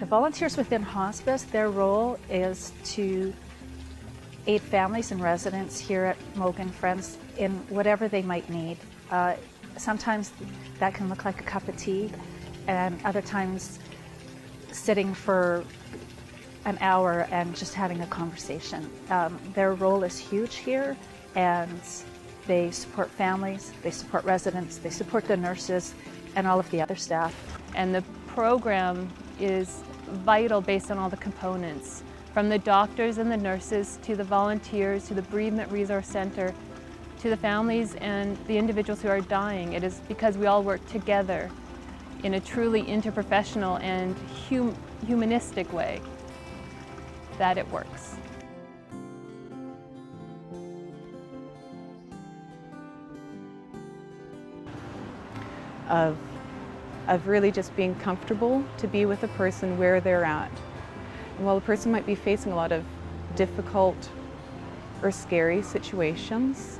volunteers within hospice, their role is to aid families and residents here at Moog and Friends in whatever they might need. Sometimes that can look like a cup of tea, and other times sitting for an hour and just having a conversation. Their role is huge here, and they support families, they support residents, they support the nurses and all of the other staff. And the program is vital based on all the components, from the doctors and the nurses to the volunteers to the Bereavement Resource Center to the families and the individuals who are dying. It is because we all work together in a truly interprofessional and humanistic way that it works. Of really just being comfortable to be with a person where they're at. And while a person might be facing a lot of difficult or scary situations,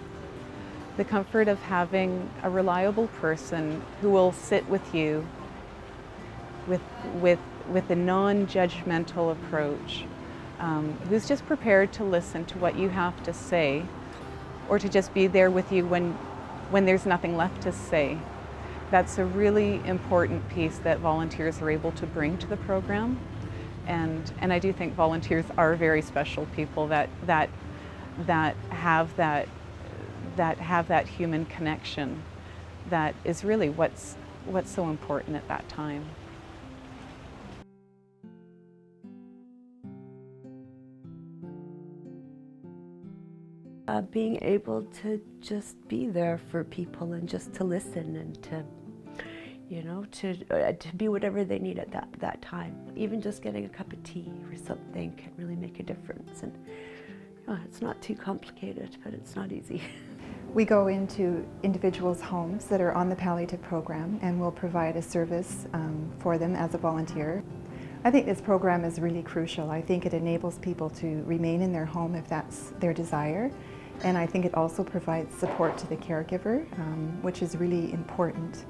the comfort of having a reliable person who will sit with you with a non-judgmental approach, who's just prepared to listen to what you have to say, or to just be there with you when there's nothing left to say. That's a really important piece that volunteers are able to bring to the program. And I do think volunteers are very special people that have that human connection that is really what's so important at that time. Being able to just be there for people and just to listen and to, you know, to be whatever they need at that time. Even just getting a cup of tea or something can really make a difference. And it's not too complicated, but it's not easy. We go into individuals' homes that are on the palliative program, and we'll provide a service for them as a volunteer. I think this program is really crucial. I think it enables people to remain in their home if that's their desire. And I think it also provides support to the caregiver, which is really important.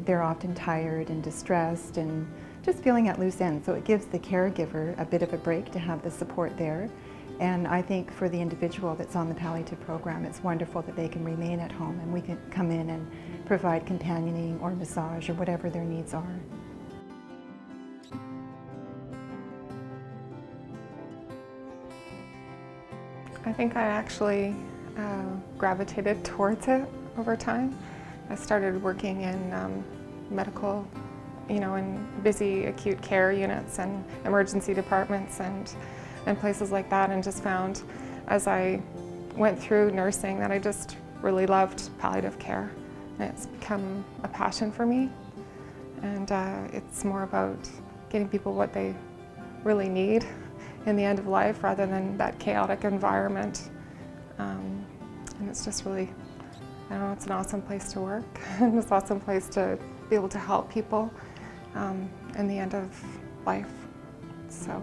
They're often tired and distressed and just feeling at loose ends. So it gives the caregiver a bit of a break to have the support there. And I think for the individual that's on the palliative program, it's wonderful that they can remain at home and we can come in and provide companioning or massage or whatever their needs are. I think I actually gravitated towards it over time. I started working in medical, in busy acute care units and emergency departments and places like that, and just found as I went through nursing that I just really loved palliative care. And it's become a passion for me, and it's more about getting people what they really need in the end of life rather than that chaotic environment. And it's just really, I don't know, it's an awesome place to work and it's an awesome place to be able to help people in the end of life. So.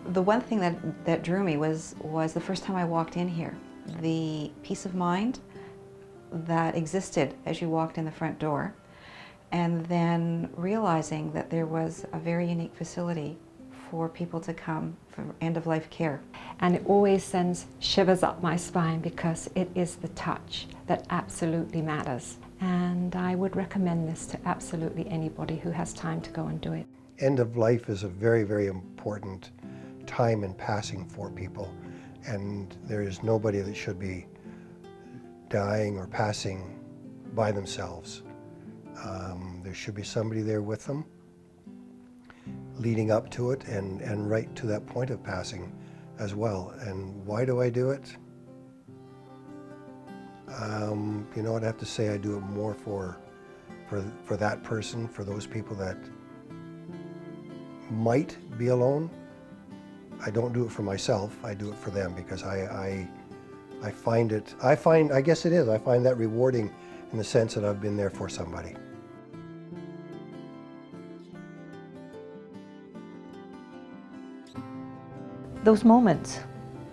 The one thing that drew me was the first time I walked in here. The peace of mind that existed as you walked in the front door, and then realizing that there was a very unique facility for people to come for end-of-life care. And it always sends shivers up my spine because it is the touch that absolutely matters. And I would recommend this to absolutely anybody who has time to go and do it. End of life is a very, very important time in passing for people, and there is nobody that should be dying or passing by themselves. There should be somebody there with them leading up to it and right to that point of passing as well. And why do I do it? You know what, I have to say I do it more for that person, for those people that might be alone. I don't do it for myself, I do it for them because I find that rewarding in the sense that I've been there for somebody. Those moments,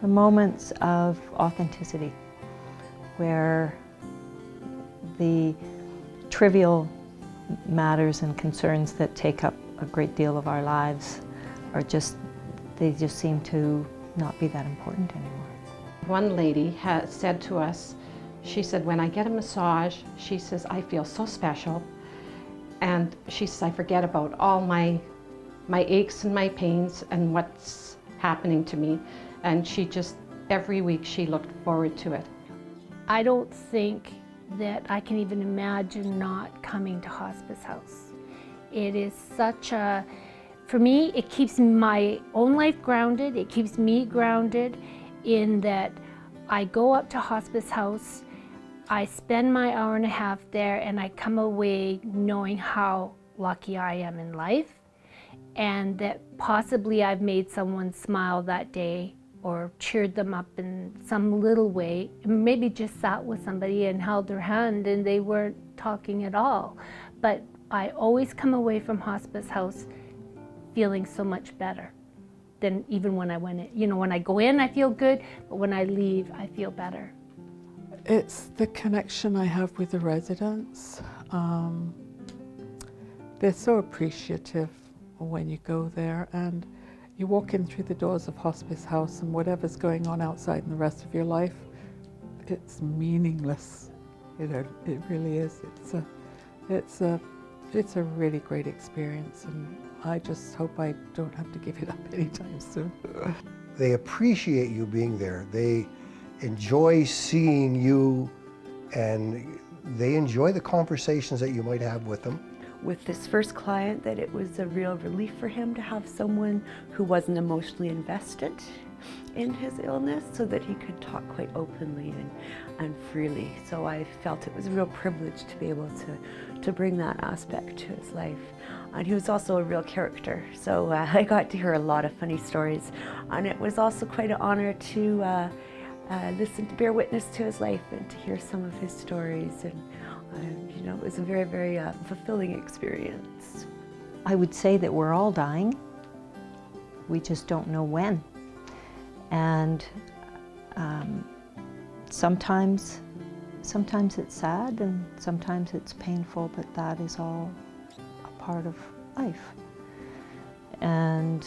the moments of authenticity, where the trivial matters and concerns that take up a great deal of our lives are just, they just seem to not be that important anymore. One lady has said to us, she said, when I get a massage, she says, I feel so special. And she says, I forget about all my aches and my pains and what's happening to me. And she just, every week she looked forward to it. I don't think that I can even imagine not coming to Hospice House. It is such a, for me, it keeps my own life grounded. It keeps me grounded in that I go up to Hospice House, I spend my hour and a half there, and I come away knowing how lucky I am in life, and that possibly I've made someone smile that day or cheered them up in some little way, maybe just sat with somebody and held their hand and they weren't talking at all. But I always come away from Hospice House feeling so much better than even when I went in. You know, when I go in I feel good, but when I leave I feel better. It's the connection I have with the residents. They're so appreciative when you go there, and you walk in through the doors of Hospice House and whatever's going on outside in the rest of your life, it's meaningless. You know, it really is. It's a really great experience, and I just hope I don't have to give it up anytime soon. They appreciate you being there. They enjoy seeing you, and they enjoy the conversations that you might have with them. With this first client, that it was a real relief for him to have someone who wasn't emotionally invested in his illness, so that he could talk quite openly and freely. So I felt it was a real privilege to be able to bring that aspect to his life. And he was also a real character, so I got to hear a lot of funny stories. And it was also quite an honor to listen, to bear witness to his life and to hear some of his stories. And you know, it was a very, very fulfilling experience. I would say that we're all dying. We just don't know when. And sometimes it's sad and sometimes it's painful, but that is all a part of life. And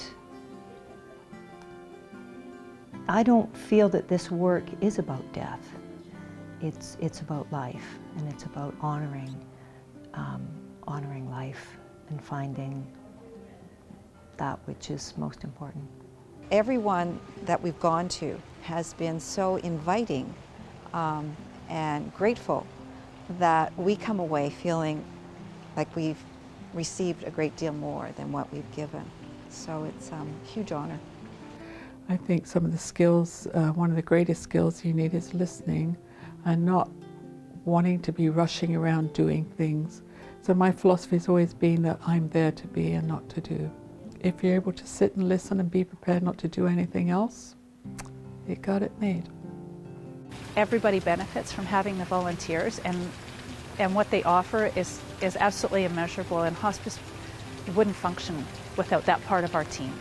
I don't feel that this work is about death. It's about life, and it's about honoring life and finding that which is most important. Everyone that we've gone to has been so inviting and grateful that we come away feeling like we've received a great deal more than what we've given. So it's a huge honor. I think some of the skills, one of the greatest skills you need is listening and not wanting to be rushing around doing things. So my philosophy has always been that I'm there to be and not to do. If you're able to sit and listen and be prepared not to do anything else, you got it made. Everybody benefits from having the volunteers, and what they offer is absolutely immeasurable, and hospice wouldn't function without that part of our team.